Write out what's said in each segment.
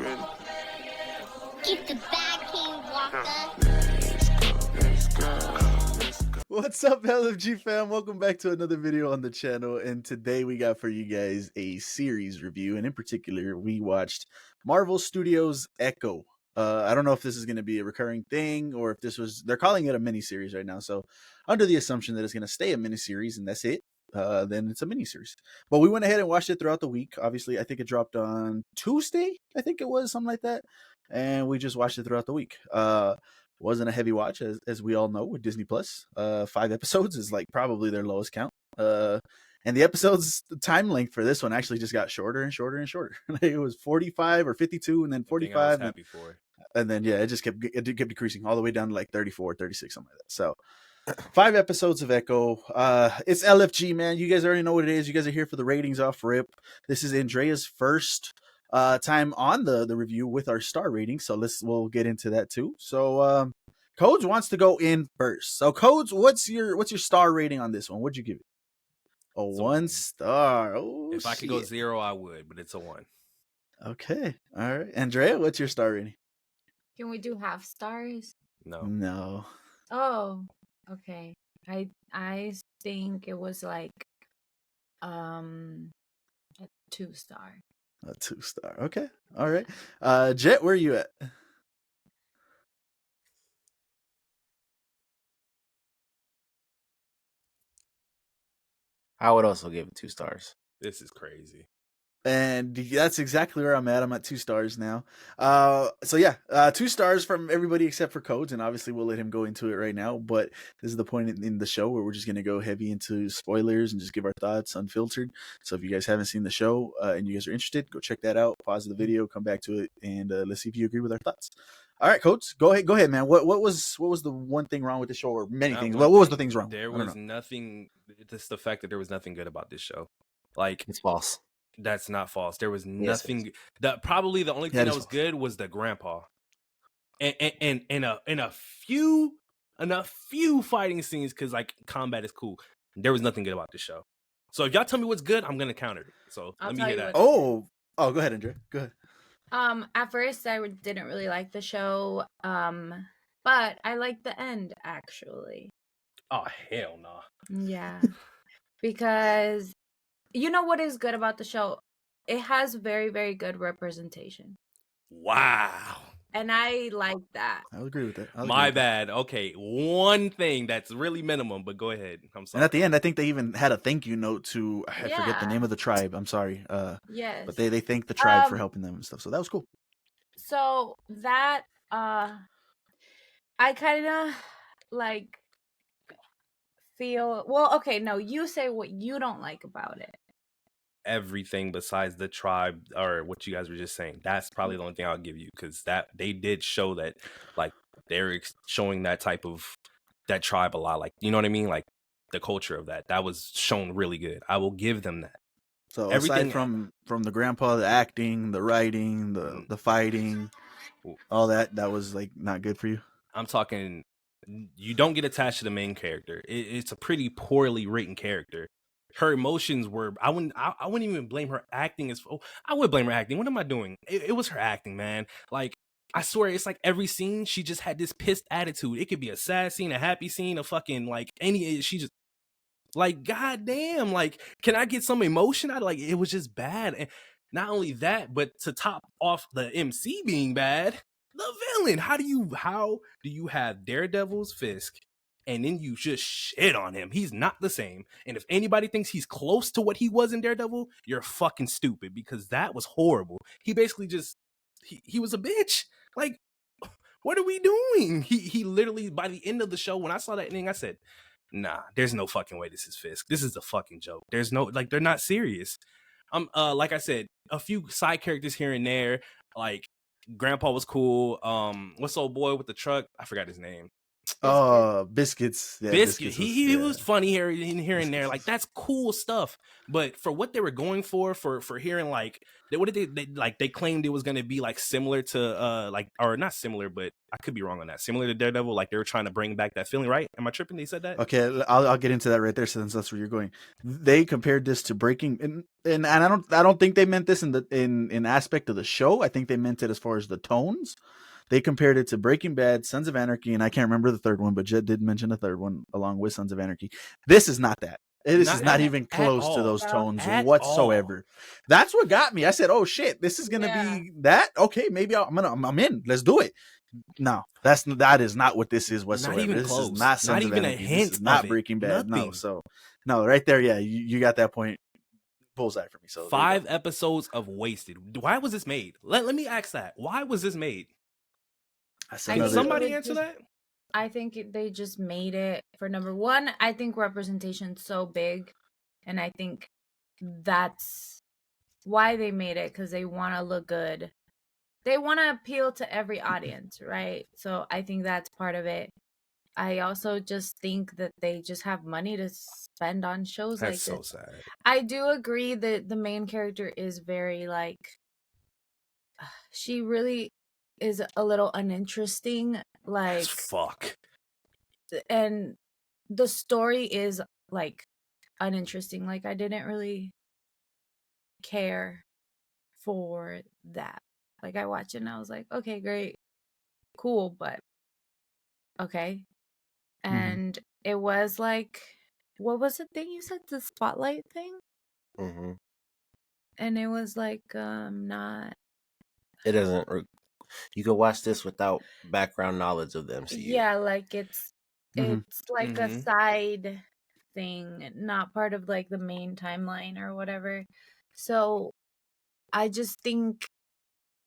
Get the bag, King Walker. What's up, LFG fam? Welcome back to another video on the channel. And today we got for you guys a series review. And in particular, we watched Marvel Studios' Echo. I don't know if this is going to be a recurring thing or if this was, they're calling it a miniseries right now. So under the assumption that it's going to stay a miniseries and that's it, then it's a miniseries. But we went ahead and watched it throughout the week. Obviously, I think it dropped on Tuesday. I think it was something like that. And we just watched it throughout the week. Wasn't a heavy watch, as we all know, with Disney Plus. 5 episodes is like probably their lowest count. And the episodes, the time length for this one actually just got shorter and shorter and shorter. It was 45 or 52 and then 45. I was happy for. And then, yeah, it kept decreasing all the way down to like 34, 36, something like that. So 5 episodes of Echo. It's LFG, man. You guys already know what it is. You guys are here for the ratings off rip. This is Andrea's first time on the review with our star rating, so we'll get into that too. So Codes wants to go in first. So Codes, what's your star rating on this one? What'd you give it? A 1 star. Oh, if I could go 0, I would, but it's a 1. Okay, all right. Andrea, what's your star rating? Can we do half stars? No. Oh, okay. I think it was like a 2 star. A 2 star. Okay. All right. Jet, where are you at? I would also give it 2 stars. This is crazy. And that's exactly where I'm at. I'm at 2 stars now. So yeah, 2 stars from everybody except for Codes, and obviously we'll let him go into it right now. But this is the point in the show where we're just gonna go heavy into spoilers and just give our thoughts unfiltered. So if you guys haven't seen the show and you guys are interested, go check that out. Pause the video, come back to it, and let's see if you agree with our thoughts. All right, Codes, go ahead, man. What was the one thing wrong with the show, or many things? What was the things wrong? There was nothing. Just the fact that there was nothing good about this show. Like, it's false. That's not false. There was nothing. Probably the only thing that was good was the grandpa, and in a few fighting scenes, because like combat is cool. There was nothing good about this show. So if y'all tell me what's good, I'm gonna counter it. So let me hear that. Oh, go ahead, Andrea. Go ahead. At first I didn't really like the show, but I liked the end actually. Oh hell no! Yeah, because. You know what is good about the show? It has very, very good representation. Wow. And I like that. I'll agree with that. My bad. Okay. One thing that's really minimum, but go ahead. I'm sorry. And at the end, I think they even had a thank you note to, I forget the name of the tribe. I'm sorry. Yes. But they thanked the tribe for helping them and stuff. So that was cool. So that, I kind of like feel, well, okay, no, you say what you don't like about it. Everything besides the tribe, or what you guys were just saying. That's probably the only thing I'll give you, because that they did show that, like, they're showing that type of that tribe a lot. Like, you know what I mean? Like the culture of that was shown really good. I will give them that. So everything aside from the grandpa, the acting, the writing, the fighting, all that was like not good for you. I'm talking. You don't get attached to the main character. It's a pretty poorly written character. Her emotions were, I wouldn't even blame her acting I would blame her acting. What am I doing? It was her acting, man. Like, I swear, it's like every scene, she just had this pissed attitude. It could be a sad scene, a happy scene, a fucking, like, she just, like, goddamn, like, can I get some emotion out of, like, it was just bad. And not only that, but to top off the MC being bad, the villain, how do you have Daredevil's Fisk, and then you just shit on him? He's not the same. And if anybody thinks he's close to what he was in Daredevil, you're fucking stupid, because that was horrible. He basically just, he was a bitch. Like, what are we doing? He literally, by the end of the show, when I saw that ending, I said, nah, there's no fucking way this is Fisk. This is a fucking joke. There's no, like, they're not serious. Like I said, a few side characters here and there, like, Grandpa was cool. What's the old boy with the truck? I forgot his name. Biscuits. Yeah, Biscuit. Biscuits was, He yeah. was funny here and there. Biscuits Like was- that's cool stuff. But for what they were going for hearing like what did they claimed it was gonna be like similar to like or not similar, but I could be wrong on that. Similar to Daredevil, like they were trying to bring back that feeling, right? Am I tripping? They said that? Okay, I'll get into that right there since that's where you're going. They compared this to Breaking, and I don't think they meant this in aspect of the show. I think they meant it as far as the tones. They compared it to Breaking Bad, Sons of Anarchy, and I can't remember the third one, but Jed did mention the third one along with Sons of Anarchy. This is not that. This is not even close to those tones whatsoever. That's what got me. I said, "Oh shit, this is gonna be that." Okay, maybe I'm in. Let's do it. No, that is not what this is whatsoever. Not even this close. is not Sons not of even Anarchy. a hint. This is not of Breaking Bad. Nothing. No, so no, right there, yeah, you got that point. Bullseye for me. So 5 episodes of wasted. Why was this made? Let me ask that. Why was this made? Can somebody answer that? I think they just made it for number one. I think representation's so big, and I think that's why they made it, because they want to look good. They want to appeal to every audience, right? So I think that's part of it. I also just think that they just have money to spend on shows like this. That's so sad. I do agree that the main character is very like, she really is a little uninteresting. Like, As fuck. And the story is like uninteresting. Like, I didn't really care for that. Like, I watched it and I was like, okay, great, cool, but okay. And it was like, what was the thing you said? The spotlight thing? Mm-hmm. And it was like, not. It doesn't. You can watch this without background knowledge of the MCU. Yeah, like it's like a Mhm. side thing, not part of like the main timeline or whatever. So I just think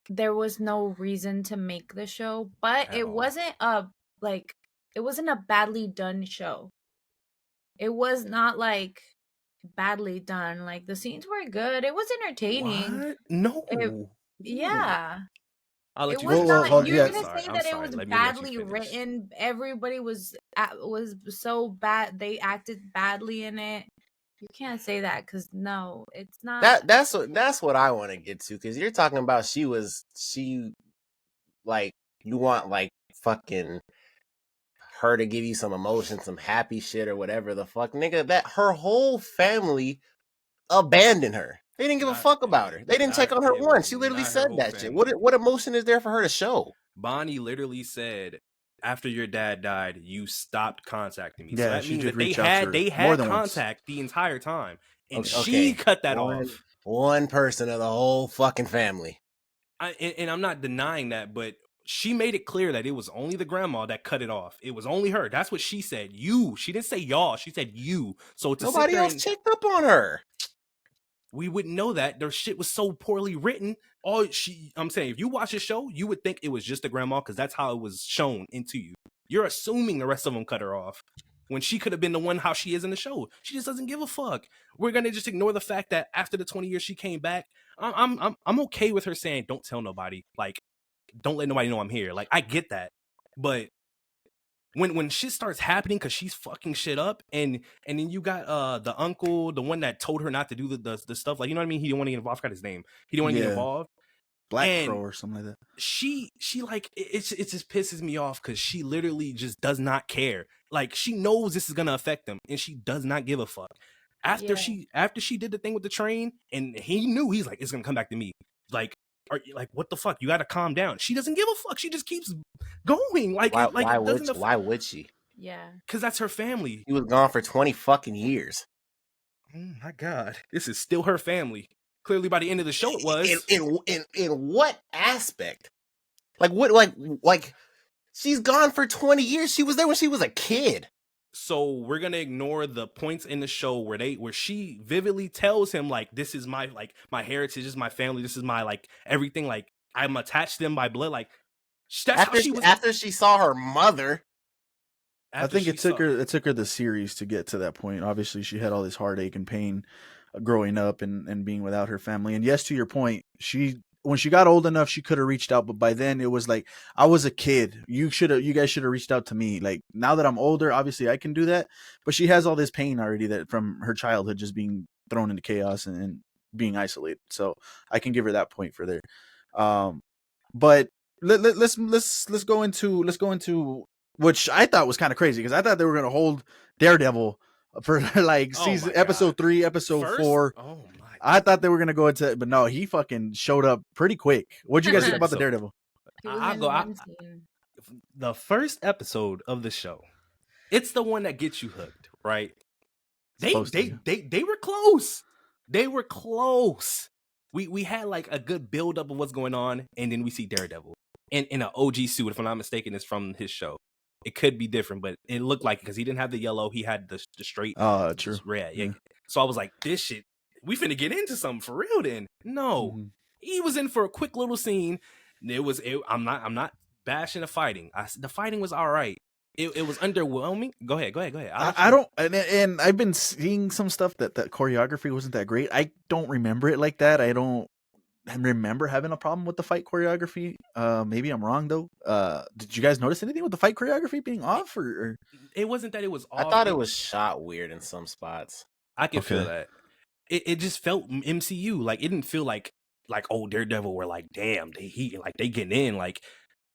there was no reason to make the show, but At it all. wasn't a badly done show. It was not like badly done. Like, the scenes were good. It was entertaining. What? No. Yeah. I'll let It you was finish. Well, not. hold- You're yeah. gonna say I'm that it sorry. was Let me let you badly finish. written. Everybody was so bad. They acted badly in it. You can't say that, because no, it's not. That's what I want to get to, because you're talking about she like, you want like fucking her to give you some emotion, some happy shit or whatever the fuck, nigga. That her whole family abandoned her. They didn't give a fuck about her. They didn't check on her once. She literally said that shit. What emotion is there for her to show? Bonnie literally said, after your dad died, you stopped contacting me. Yeah, so that she means did that they reach out to her they more had than once. contact the entire time. And Okay, she cut that one, off. One person of the whole fucking family. And I'm not denying that, but she made it clear that it was only the grandma that cut it off. It was only her. That's what she said. You. She didn't say y'all. She said you. So to Nobody else checked up on her. We wouldn't know that. Their shit was so poorly written. I'm saying, if you watch the show, you would think it was just the grandma, because that's how it was shown into you. You're assuming the rest of them cut her off, when she could have been the one how she is in the show. She just doesn't give a fuck. We're gonna just ignore the fact that after the 20 years she came back. I'm okay with her saying, don't tell nobody. Like, don't let nobody know I'm here. Like, I get that. But when shit starts happening because she's fucking shit up, and then you got the uncle, the one that told her not to do the stuff, like, you know what I mean? He didn't want to get involved. I forgot his name. He didn't want to get involved. Black And Crow or something like that. She like, it just pisses me off, because she literally just does not care. Like, she knows this is gonna affect them, and she does not give a fuck. After she did the thing with the train, and he knew, he's like, it's gonna come back to me. Like, what the fuck? You gotta calm down. She doesn't give a fuck. She just keeps going. Like, why would she? Yeah, because that's her family. He was gone for 20 fucking years. Oh my god, this is still her family. Clearly, by the end of the show, it was. In what aspect? Like, what? Like, she's gone for 20 years. She was there when she was a kid. So we're gonna ignore the points in the show where she vividly tells him, like, this is my heritage, this is my family, this is my, like, everything, like, I'm attached to them by blood. Like, that's how she was. After she saw her mother. I think it took her the series to get to that point. Obviously, she had all this heartache and pain growing up and being without her family. And yes, to your point, she when she got old enough, she could have reached out, but by then it was like I was a kid. You guys should have reached out to me. Like now that I'm older, obviously I can do that. But she has all this pain already that from her childhood, just being thrown into chaos and being isolated. So I can give her that point for there. But let's go into which I thought was kind of crazy because I thought they were gonna hold Daredevil for like season episode 3, episode 4. Oh my! I thought they were gonna go into, but no, he fucking showed up pretty quick. What'd you guys think about the Daredevil? He was I'll in go. one scene. The first episode of the show, it's the one that gets you hooked, right? They were close. They were close. We had like a good build up of what's going on, and then we see Daredevil in an OG suit. If I'm not mistaken, it's from his show. It could be different, but it looked like because he didn't have the yellow, he had the straight. True. Red. Yeah. So I was like, this shit, we finna get into something for real. Then no, he was in for a quick little scene. I'm not bashing the fighting. The fighting was all right. It was underwhelming. Go ahead. I don't, and I've been seeing some stuff that choreography wasn't that great. I don't remember it like that. I don't remember having a problem with the fight choreography. Maybe I'm wrong though. Did you guys notice anything with the fight choreography being off, or? It wasn't that it was off. I thought it was shot weird in some spots. I can feel that. It just felt MCU. Like it didn't feel like oh Daredevil were like damn they getting in like.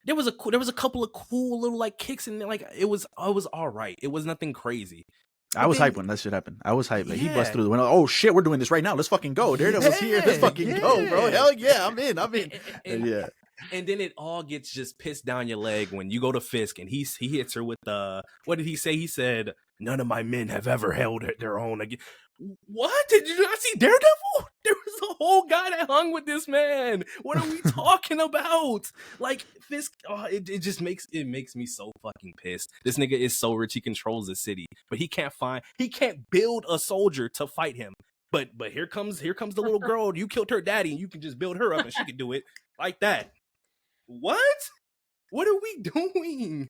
There was a couple of cool little like kicks and like it was all right. It was nothing crazy. I was hyped when that shit happened. I was hyped. Like, he bust through the window. Oh shit, we're doing this right now. Let's fucking go. Daredevil's here. Let's fucking go, bro. Hell yeah, I'm in. Yeah. And then it all gets just pissed down your leg when you go to Fisk and he hits her with the what did he say? He said, "None of my men have ever held their own again." What? Did you not see Daredevil? There was a whole guy that hung with this man. What are we talking about? Like Fisk, it just makes me so fucking pissed. This nigga is so rich he controls the city, but he can't build a soldier to fight him. But here comes the little girl. You killed her daddy, and you can just build her up, and she can do it like that. What? What are we doing?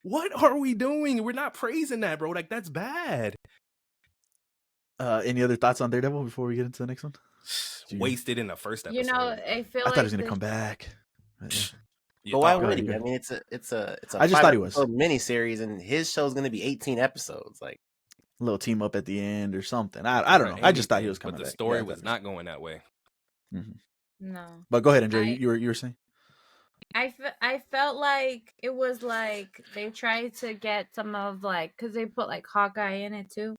What are we doing? We're not praising that, bro. Like that's bad. Any other thoughts on Daredevil before we get into the next one? Wasted in the first episode. You know, I thought he was gonna come back. But why would he? I mean, it's a I just thought he was miniseries, and his show's gonna be 18 episodes. Like a little team up at the end or something. I don't know. I just thought he was coming back. But the back. story was not going that way. No. But go ahead, Andrea. You were saying. I felt like it was like they tried to get some of like because they put like Hawkeye in it too.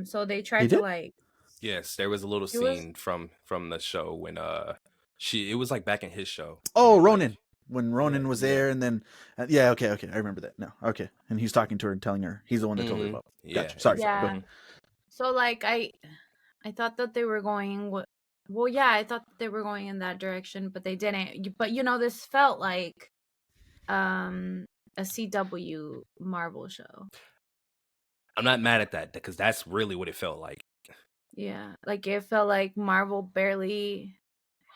So they tried to like. Yes, there was a little scene from the show when it was like back in his show. Oh, Ronan. When Ronan was there, and then okay, I remember that now. Okay, and he's talking to her and telling her he's the one that told her about. Gotcha. Sorry. Yeah. So like I thought that they were going. Well, yeah, I thought they were going in that direction, but they didn't. But this felt like a CW Marvel show. I'm not mad at that because that's really what it felt like. Yeah, like it felt like Marvel barely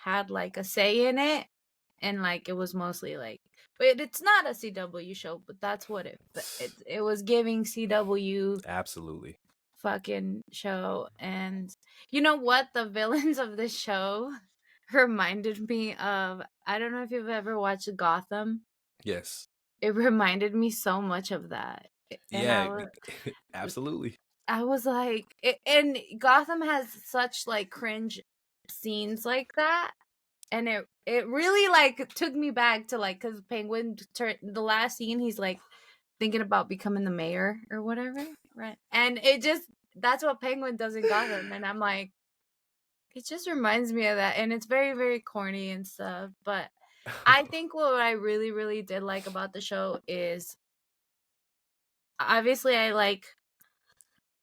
had like a say in it, and like it was mostly like, but it's not a CW show, but that's what it was giving CW. Absolutely. Fucking show. And you know what the villains of this show reminded me of? I don't know if you've ever watched Gotham. Yes, it reminded me so much of that. And absolutely. I was like, and Gotham has such like cringe scenes like that, and it really like took me back to like because Penguin the last scene he's like thinking about becoming the mayor or whatever, right? And that's what Penguin does in Gotham, and I'm like, it just reminds me of that, and it's very, very corny and stuff. But I think what I really, really did like about the show is obviously I like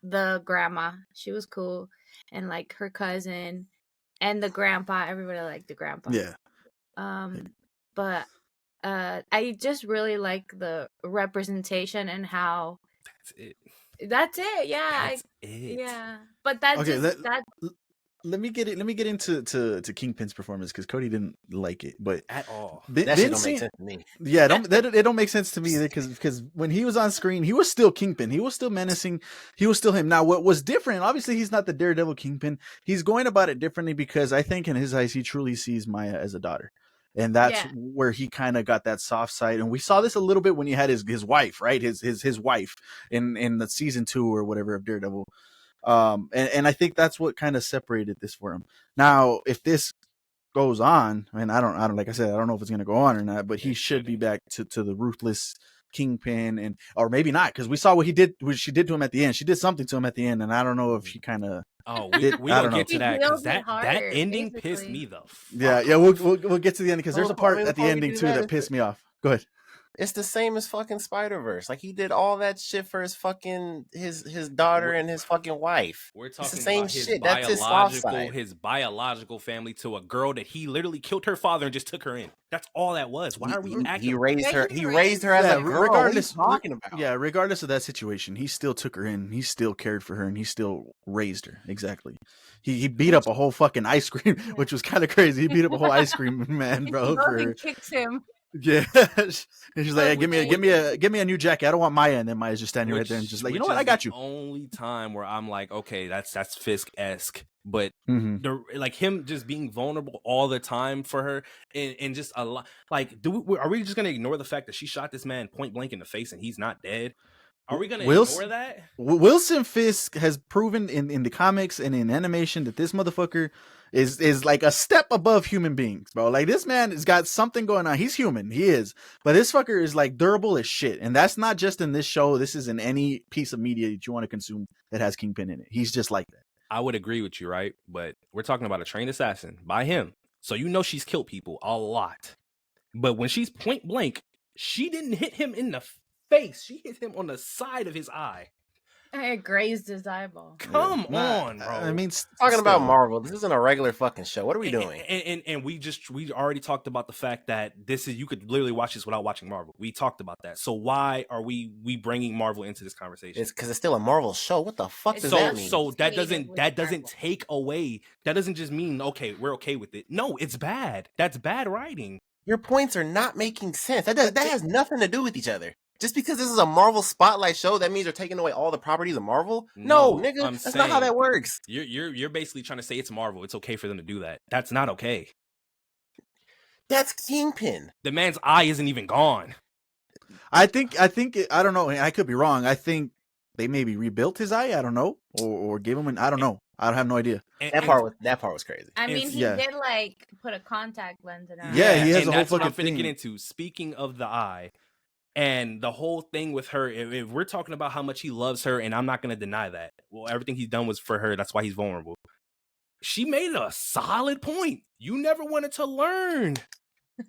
the grandma. She was cool, and like her cousin and the grandpa. Everybody liked the grandpa. Yeah. But I just really like the representation and how that's it. That's it. Yeah. That's it. Yeah. But that let me get into Kingpin's performance because Cody didn't like it, but At all. That shit don't make sense to me. Yeah, it don't make sense to me either because when he was on screen, he was still Kingpin. He was still menacing. He was still him. Now, what was different? Obviously, he's not the Daredevil Kingpin. He's going about it differently because I think in his eyes, he truly sees Maya as a daughter, and that's where he kind of got that soft side. And we saw this a little bit when he had his wife, right? His wife in the season 2 or whatever of Daredevil. And I think that's what kind of separated this for him. Now, if this goes on, and I don't like I said, I don't know if it's going to go on or not, but he should be back to the ruthless Kingpin, and or maybe not, because we saw what she did to him at the end. She did something to him at the end, and I don't know if she kind of. Oh, we don't get to that because that ending basically. pissed me the fuck Yeah, we'll get to the end because there's a part at the before we ending do too that that, pissed me off. Go ahead. It's the same as fucking Spider-Verse. Like, he did all that shit for his fucking his daughter and his fucking wife. We're It's the talking same about his shit. That's his soft side. his biological family to a girl that he literally killed her father and just took her in. That's all that was. Why are we acting? He raised her. he He raised her as a girl. regardless. What are you talking about? Yeah, regardless of that situation, he still took her in. He still cared for her, and he still raised her. Exactly. He beat up a whole fucking ice cream, which was kind of crazy. He beat up a whole ice cream man, bro. For her. Kicks him. Yeah, and she's like, hey, give me a new jacket. I don't want Maya, and then Maya's just standing right there and just like, you know what, I got you. Only time where I'm like, okay, that's Fisk-esque, but Mm-hmm. like him just being vulnerable all the time for her, and just a lot. Like, are we just gonna ignore the fact that she shot this man point blank in the face and he's not dead? Are we gonna ignore that? Wilson Fisk has proven in the comics and in animation that this motherfucker is like a step above human beings, bro. Like, this man has got something going on. He's human, he is, but this fucker is like durable as shit. And that's not just in this show. This is in any piece of media that you want to consume that has Kingpin in it. He's just like that. I would agree with you, right? But we're talking about a trained assassin by him, so you know she's killed people a lot. But when she's point blank, she didn't hit him in the face. She hit him on the side of his eye. It grazed his eyeball. Come on, bro. I mean, Talking about Marvel, this isn't a regular fucking show. What are we doing? And we already talked about the fact that you could literally watch this without watching Marvel. We talked about that. So why are we bringing Marvel into this conversation? It's because it's still a Marvel show. What the fuck does that mean? So that doesn't take away. That doesn't just mean okay, we're okay with it. No, it's bad. That's bad writing. Your points are not making sense. That has nothing to do with each other. Just because this is a Marvel Spotlight show, that means you're taking away all the properties of Marvel? No, nigga, that's not how that works. You're basically trying to say it's Marvel. It's okay for them to do that. That's not okay. That's Kingpin. The man's eye isn't even gone. I think I don't know. I could be wrong. I think they maybe rebuilt his eye. I don't know, or gave him I don't know. I have no idea. That part was crazy. I mean, he did like put a contact lens in her. Yeah, he has a whole that's what fucking I'm finna thing. get into. Speaking of the eye. And the whole thing with her, if we're talking about how much he loves her, and I'm not going to deny that. Well, everything he's done was for her. That's why he's vulnerable. She made a solid point. You never wanted to learn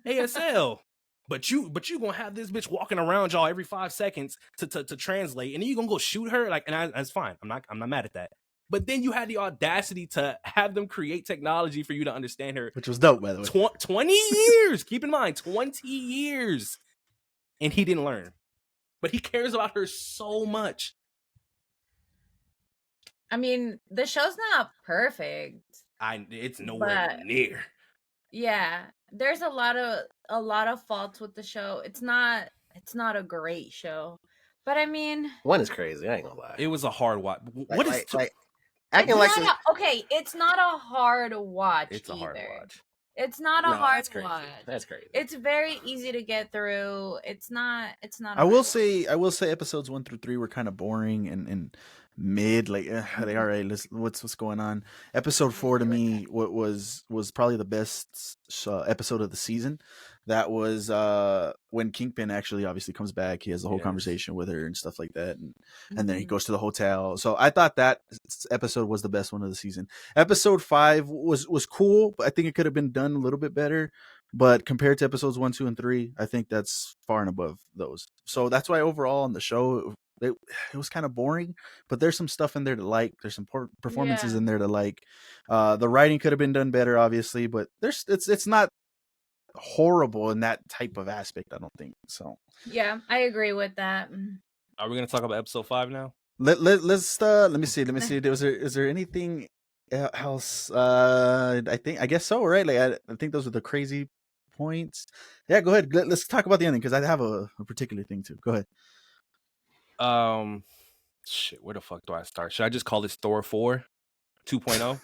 ASL. But you going to have this bitch walking around y'all every 5 seconds to translate. And then you going to go shoot her? Like, and that's fine. I'm not mad at that. But then you had the audacity to have them create technology for you to understand her. Which was dope, by the way. 20 years. Keep in mind, 20 years. And he didn't learn. But he cares about her so much. I mean, the show's not perfect. It's nowhere near. Yeah. There's a lot of faults with the show. It's not a great show. But I mean, one is crazy, I ain't gonna lie. It was a hard watch. Acting like okay, it's not a hard watch. It's a hard watch. It's not a hard watch. That's crazy. It's very easy to get through. It's not. I will say episodes 1 through 3 were kind of boring and mid. Like, they all right. What's going on? Episode 4 to me was probably the best episode of the season. That was when Kingpin actually obviously comes back. He has the whole conversation with her and stuff like that, and then he goes to the hotel. So I thought that episode was the best one of the season. Episode 5 was cool, but I think it could have been done a little bit better. But compared to episodes 1, 2, and 3, I think that's far and above those. So that's why overall on the show, it was kind of boring. But there's some stuff in there to like. There's some performances in there to like. The writing could have been done better, obviously, but it's not horrible in that type of aspect, I don't think so. Yeah, I agree with that. Are we gonna talk about episode 5 now? Let's let me see. Is there anything else? I guess so, right? Like I think those are the crazy points. Yeah, go ahead. Let's talk about the ending because I have a particular thing too. Go ahead. Shit, where the fuck do I start? Should I just call this Thor 4 2.0?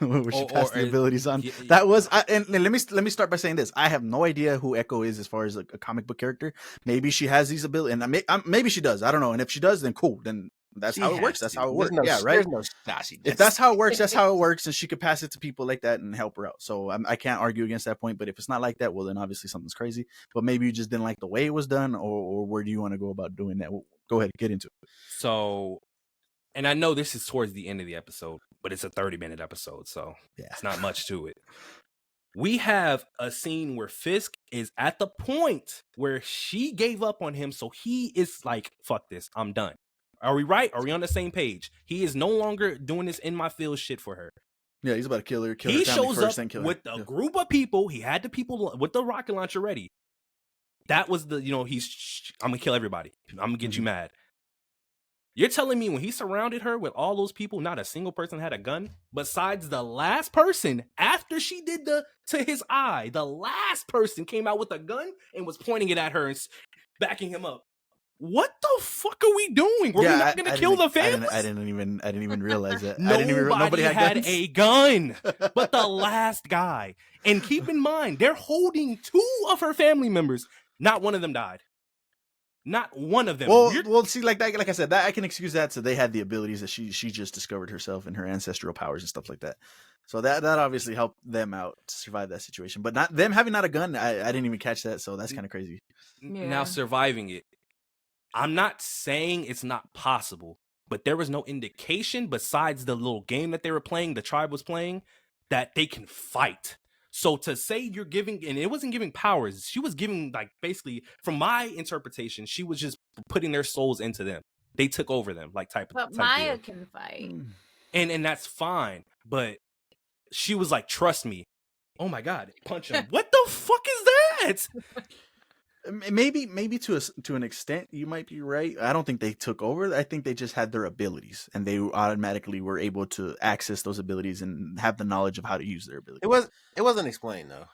Where she passed the abilities on. yeah, That was and let me start by saying this. I have no idea who Echo is as far as like a comic book character. Maybe she has these abilities, and maybe she does. I don't know. And if she does, then cool. Then that's how it works. That's how it works. Yeah, right. There's no shot she does. If that's how it works, that's how it works, and she could pass it to people like that and help her out. So I can't argue against that point. But if it's not like that, well, then obviously something's crazy. But maybe you just didn't like the way it was done, or where do you want to go about doing that? Well, go ahead, get into it. So, and I know this is towards the end of the episode, but it's a 30-minute episode, so Yeah. it's not much to it. We have a scene where Fisk is at the point where she gave up on him, so he is like, fuck this, I'm done. Are we right? Are we on the same page? He is no longer doing this in my field shit for her. Yeah, he's about to kill her. Kill He her family shows first, up then kill her. with a group of people. He had the people with the rocket launcher ready. That was the, I'm going to kill everybody. I'm going to get you mad. You're telling me when he surrounded her with all those people, not a single person had a gun? Besides the last person, after she did to his eye, the last person came out with a gun and was pointing it at her and backing him up. What the fuck are we doing? Were we not going to kill the family? I didn't even realize that. Nobody had a gun but the last guy. And keep in mind, they're holding 2 of her family members. Not one of them died. Not one of them. Well, see, like I said, that I can excuse that. So they had the abilities that she just discovered herself and her ancestral powers and stuff like that. So that obviously helped them out to survive that situation. But not them having not a gun, I didn't even catch that. So that's kind of crazy. Yeah. Now surviving it. I'm not saying it's not possible, but there was no indication besides the little game that they were playing, the tribe was playing, that they can fight. So to say you're giving, and it wasn't giving powers, she was giving, like, basically, from my interpretation, she was just putting their souls into them. They took over them, like type. But type Maya deal. can fight, and that's fine. But she was like, "Trust me." Oh my god, punch him! What the fuck is that? Maybe to an extent you might be right. I don't think they took over. I think they just had their abilities, and they automatically were able to access those abilities and have the knowledge of how to use their abilities. It wasn't explained though.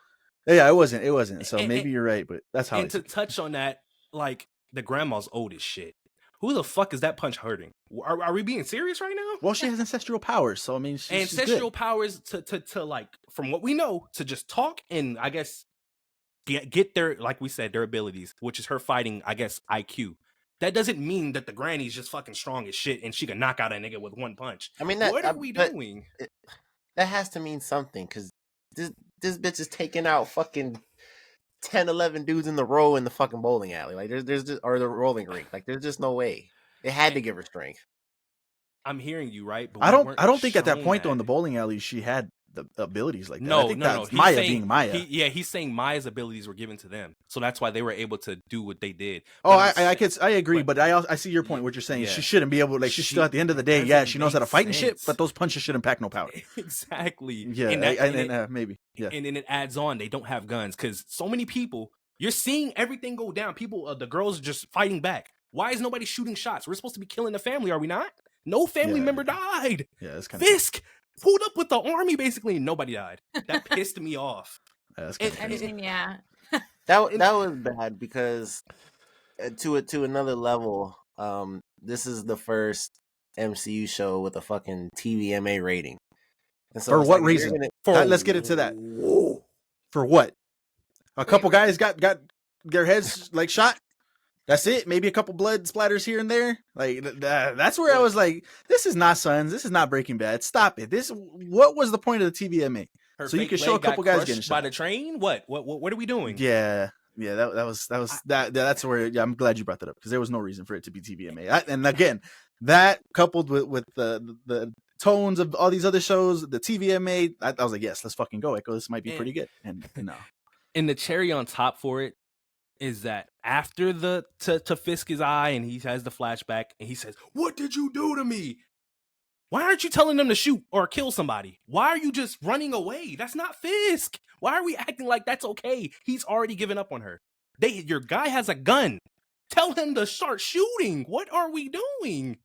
Yeah, it wasn't. So maybe you're right, but that's how. And to touch on that, like, the grandma's old as shit. Who the fuck is that punch hurting? Are we being serious right now? Well, she has ancestral powers, so I mean, she's ancestral good. powers to like, from what we know, to just talk and I guess get their, like we said, their abilities, which is her fighting, I guess, IQ. That doesn't mean that the granny's just fucking strong as shit and she can knock out a nigga with one punch. I mean, what are we doing? That has to mean something, because this bitch is taking out fucking 10, 11 dudes in the row in the fucking bowling alley. Like, there's just, or the rolling rink. Like, there's just no way. It had to give her strength. I'm hearing you, right? But I don't think at that point though in the bowling alley she had the abilities like that. No, I think no. that's Maya being Maya. He's saying Maya's abilities were given to them, so that's why they were able to do what they did. Oh, I agree, but I see your point. What you're saying, she shouldn't be able. Like, she's still at the end of the day, yeah, she knows how to fight and shit, but those punches shouldn't pack no power. Exactly. Yeah, and maybe. Yeah, and then it adds on. They don't have guns because so many people. You're seeing everything go down. People, the girls are just fighting back. Why is nobody shooting shots? We're supposed to be killing the family, are we not? No family member died. Yeah, that's kind of Fisk pulled up with the army basically, and nobody died. That pissed me off. That's I mean, yeah. That was bad because to another level. This is the first MCU show with a fucking TVMA rating. And so for what reason? Let's get into that. For what? A couple guys got their heads like shot. That's it. Maybe a couple blood splatters here and there. Like that's where I was like, "This is not Sons. This is not Breaking Bad. Stop it." What was the point of the TVMA? So you could show a couple guys getting shot by the train. What are we doing? Yeah. That's where. Yeah, I'm glad you brought that up because there was no reason for it to be TVMA. And again, that coupled with the tones of all these other shows, the TVMA, I was like, yes, let's fucking go, Echo. This might be pretty good. And no. And the cherry on top for it is that after to Fisk his eye and he has the flashback and he says, "What did you do to me? Why aren't you telling them to shoot or kill somebody? Why are you just running away? That's not Fisk. Why are we acting like that's okay? He's already given up on her. Your guy has a gun. Tell him to start shooting. What are we doing?"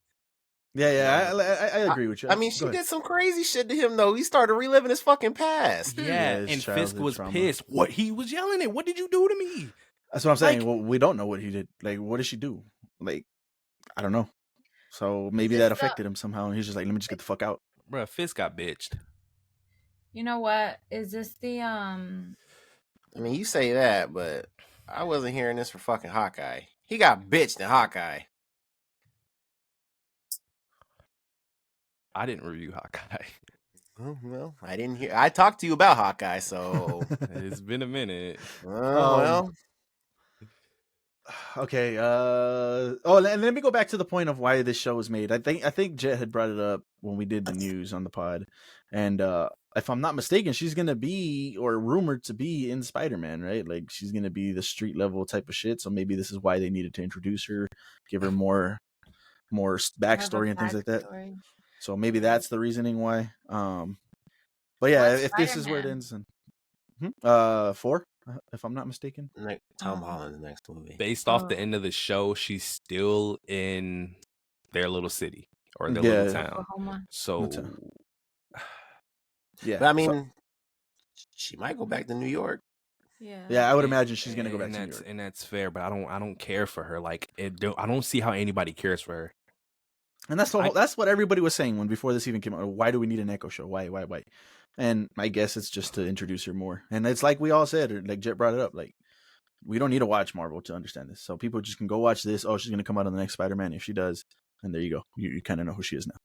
Yeah, You know? I agree with you. I mean, Go she ahead. did some crazy shit to him though. He started reliving his fucking past. Yeah, his and Fisk childhood was trauma. pissed. What he was yelling at? What did you do to me? That's what I'm saying. Like- Well, we don't know what he did. Like, what did she do? Like, I don't know. So maybe Is that this the- affected him somehow, and he's just like, let me just get the fuck out. Bruh, Fisk got bitched. You know what? Is this the I mean, you say that, but I wasn't hearing this for fucking Hawkeye. He got bitched in Hawkeye. I didn't review Hawkeye. Oh, well, I didn't hear. I talked to you about Hawkeye, so It's been a minute. well. Okay. Oh, and let me go back to the point of why this show was made. I think Jet had brought it up when we did the news on the pod, and if I'm not mistaken, she's gonna be or rumored to be in Spider-Man, right? Like she's gonna be the street level type of shit. So maybe this is why they needed to introduce her, give her more backstory and things like that. backstory? So maybe that's the reasoning why. But yeah, What's if this is where it Spider-Man? ends, 4, if I'm not mistaken. Like Tom Oh. Holland's next movie. Based off the Oh. end of the show, she's still in their little city or their Yeah. little town. Oklahoma. So Yeah, But I so- mean, she might go back to New York. yeah, I would imagine she's gonna go back and to New that's York. and that's fair, but I don't care for her. Like I don't see how anybody cares for her. And that's that's what everybody was saying when before this even came out. Why do we need an Echo show? Why? And I guess it's just to introduce her more. And it's like we all said, or like Jet brought it up, like we don't need to watch Marvel to understand this. So people just can go watch this. Oh, she's gonna come out on the next Spider-Man if she does, and there you go. You kind of know who she is now.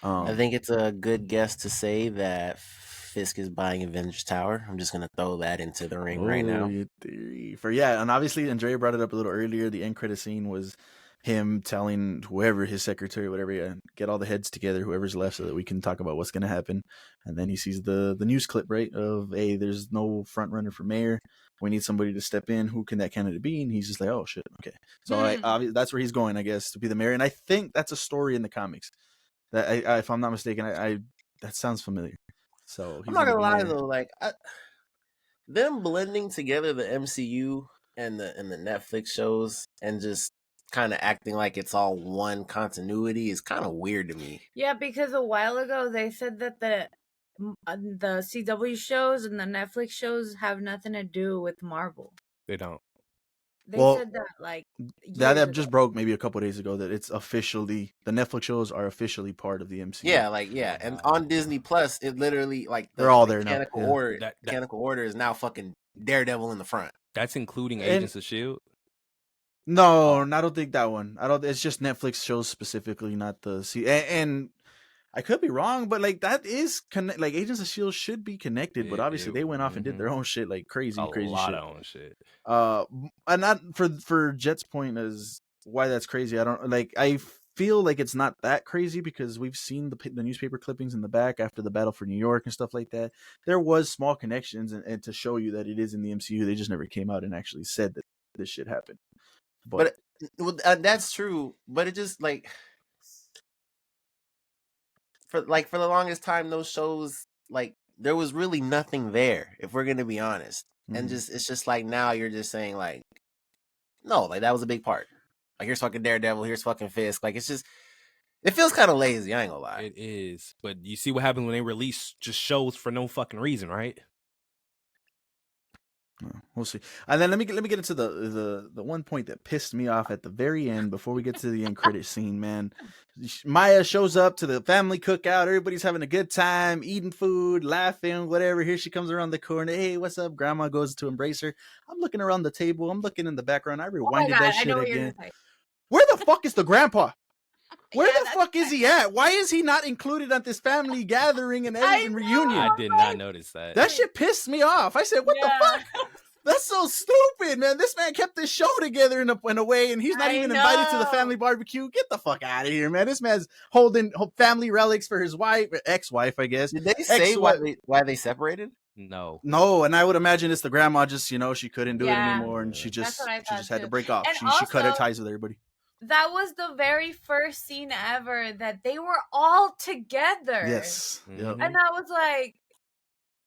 I think it's a good guess to say that Fisk is buying Avengers Tower. I'm just gonna throw that into the ring right now. your theory. And obviously Andrea brought it up a little earlier. The end credit scene was him telling whoever his secretary, whatever, get all the heads together, whoever's left, so that we can talk about what's going to happen. And then he sees the news clip, right, of, hey, there's no front runner for mayor. We need somebody to step in. Who can that candidate be? And he's just like, oh shit, okay. So that's where he's going, I guess, to be the mayor. And I think that's a story in the comics. That I if I'm not mistaken, I that sounds familiar. So I'm not gonna lie though, like them blending together the MCU and the Netflix shows and just kind of acting like it's all one continuity is kind of weird to me. Yeah, because a while ago they said that the CW shows and the Netflix shows have nothing to do with Marvel. They don't. They Well, said that like that years just ago. broke maybe a couple of days ago that it's officially the Netflix shows are officially part of the MCU. Yeah, and on Disney Plus, it literally like They're all there now, Mechanical yeah. Order. That- Mechanical Order is now fucking Daredevil in the front. That's including And- Agents of Shield. No, I don't think that one. I don't. It's just Netflix shows specifically, not the and I could be wrong, but like that is like Agents of Shield should be connected, but obviously they went off and did their own shit, like crazy A lot shit. of own shit. And not for Jet's point as why that's crazy. I don't like. I feel like it's not that crazy because we've seen the newspaper clippings in the back after the battle for New York and stuff like that. There was small connections, and to show you that it is in the MCU, they just never came out and actually said that this shit happened. But that's true. But it just like for the longest time, those shows like there was really nothing there. If we're gonna be honest, and just it's just like now you're just saying like no, like that was a big part. Like here's fucking Daredevil, here's fucking Fisk. Like it's just it feels kind of lazy. I ain't gonna lie. It is, but you see what happens when they release just shows for no fucking reason, right? We'll see. And then let me get into the one point that pissed me off at the very end before we get to the end credit scene, man. Maya shows up to the family cookout. Everybody's having a good time, eating food, laughing, whatever. Here she comes around the corner. Hey, what's up? Grandma goes to embrace her. I'm looking around the table. I'm looking in the background. I Oh my rewinded God, that I shit know what you're again. gonna say. Where the fuck is the grandpa? Where Yeah, the that's fuck is he at? Why is he not included at this family gathering and reunion? I did not notice that. That shit pissed me off. I said, what the fuck? That's so stupid, man. This man kept this show together in a way, and he's not I even invited to the know. family barbecue. Get the fuck out of here, man. This man's holding family relics for his wife, ex-wife, I guess. Did they say why they separated? No. No, and I would imagine it's the grandma just, she couldn't do it Yeah. anymore, and she That's just what I thought, had to too. break off. And She cut her also- ties with everybody. That was the very first scene ever that they were all together. Yes. Yep. And I was like,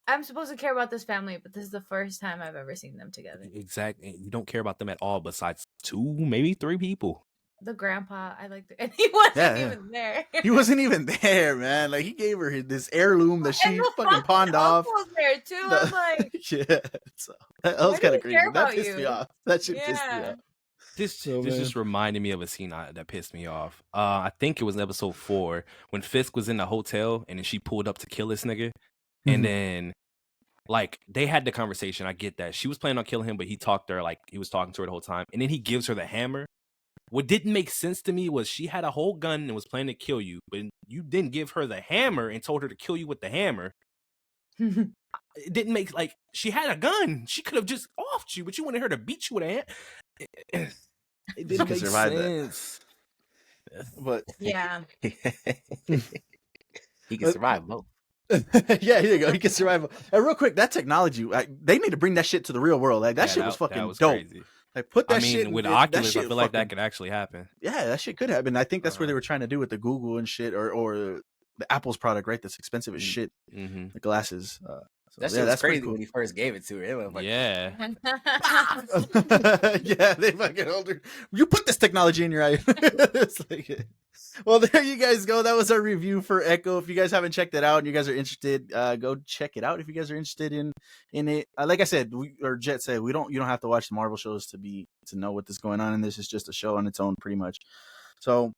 I'm supposed to care about this family, but this is the first time I've ever seen them together. Exactly. You don't care about them at all besides 2, maybe 3 people. The grandpa, I like and he wasn't Yeah. even there. He wasn't even there, man. Like he gave her this heirloom that she And the fucking pawned off. uncle's there too. The- I'm like, yeah, so that was why do kind we of crazy. care That about pissed me you? off. That shit pissed me Yeah. off. This Oh, this man. just reminded me of a scene that pissed me off. I think it was episode 4 when Fisk was in the hotel and then she pulled up to kill this nigga, Mhm. and then like they had the conversation. I get that she was planning on killing him, but he talked to her like he was talking to her the whole time, and then he gives her the hammer. What didn't make sense to me was she had a whole gun and was planning to kill you, but you didn't give her the hammer and told her to kill you with the hammer. It didn't make like she had a gun. She could have just offed you, but you wanted her to beat you with a hammer. It didn't could make survive that. sense. But Yeah. He can survive both. yeah, here you go. He can survive. Real quick, that technology, they need to bring that shit to the real world. Like that Yeah, shit was fucking that was dope. crazy. Like put that I mean, shit with that Oculus, shit I feel like that fucking- could actually happen. Yeah, that shit could happen. I think that's what they were trying to do with the Google and shit, or the Apple's product, right? That's expensive as shit. Mm-hmm. The glasses. So, That shit yeah, was that's pretty crazy when he first gave it to her. It was like, Yeah. yeah, they fucking hold her. You put this technology in your eye. It's like, well, there you guys go. That was our review for Echo. If you guys haven't checked it out and you guys are interested, go check it out. If you guys are interested in it, like I said, or Jet said, you don't have to watch the Marvel shows to know what is going on in this. Is just a show on its own, pretty much. So.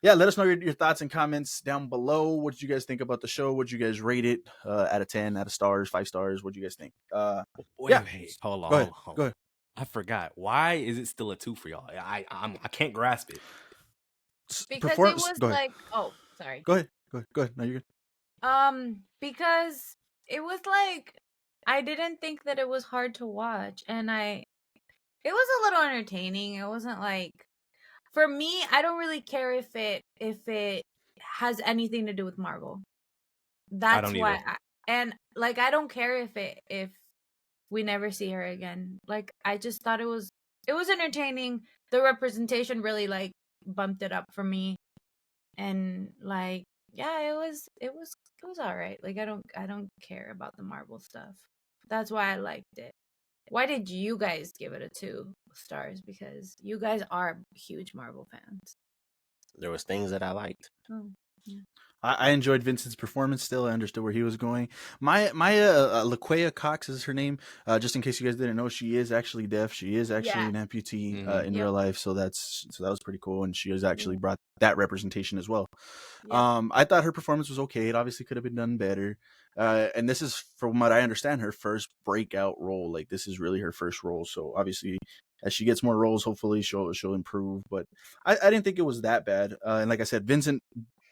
Yeah, let us know your thoughts and comments down below. What did you guys think about the show? Would you guys rate it out of 10, out of stars, 5 stars? What do you guys think? Wait, hold on. Go ahead. Hold on. Go ahead. I forgot. Why is it still a 2 for y'all? I can't grasp it. Because it was like, oh, sorry. Go ahead. No, you're good. Because it was like I didn't think that it was hard to watch, and it was a little entertaining. It wasn't like, for me, I don't really care if it has anything to do with Marvel. That's why I don't care if we never see her again. Like I just thought it was entertaining. The representation really like bumped it up for me. And like, yeah, it was all right. Like I don't care about the Marvel stuff. That's why I liked it. Why did you guys give it a 2 stars? Because you guys are huge Marvel fans. there was things that I liked. Oh, yeah. I enjoyed Vincent's performance still. I understood where he was going. Maya LaQuea Cox is her name. Just in case you guys didn't know, she is actually deaf. She is actually an amputee in real life. So that was pretty cool. And she has actually brought that representation as well. Yep. I thought her performance was okay. It obviously could have been done better. And this is, from what I understand, her first breakout role. Like this is really her first role. So obviously, as she gets more roles, hopefully she'll improve. But I didn't think it was that bad. And like I said, Vincent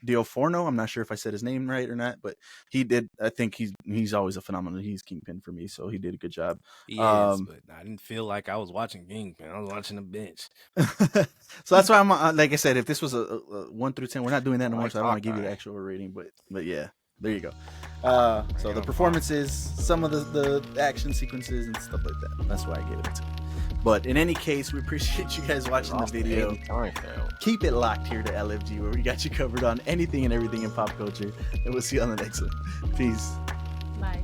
D'Onofrio, I'm not sure if I said his name right or not, but he did. I think he's always a phenomenal. He's Kingpin for me, so he did a good job. Yes, but I didn't feel like I was watching Kingpin. I was watching the bench. So that's why I'm like I said, if this was a 1 through 10, we're not doing that no more. So I don't want to give you the actual rating, but yeah, there you go. So the performances, some of the action sequences and stuff like that. That's why I gave it a 2. But in any case, we appreciate you guys watching the video. Keep it locked here to LFG, where we got you covered on anything and everything in pop culture. And we'll see you on the next one. Peace. Bye.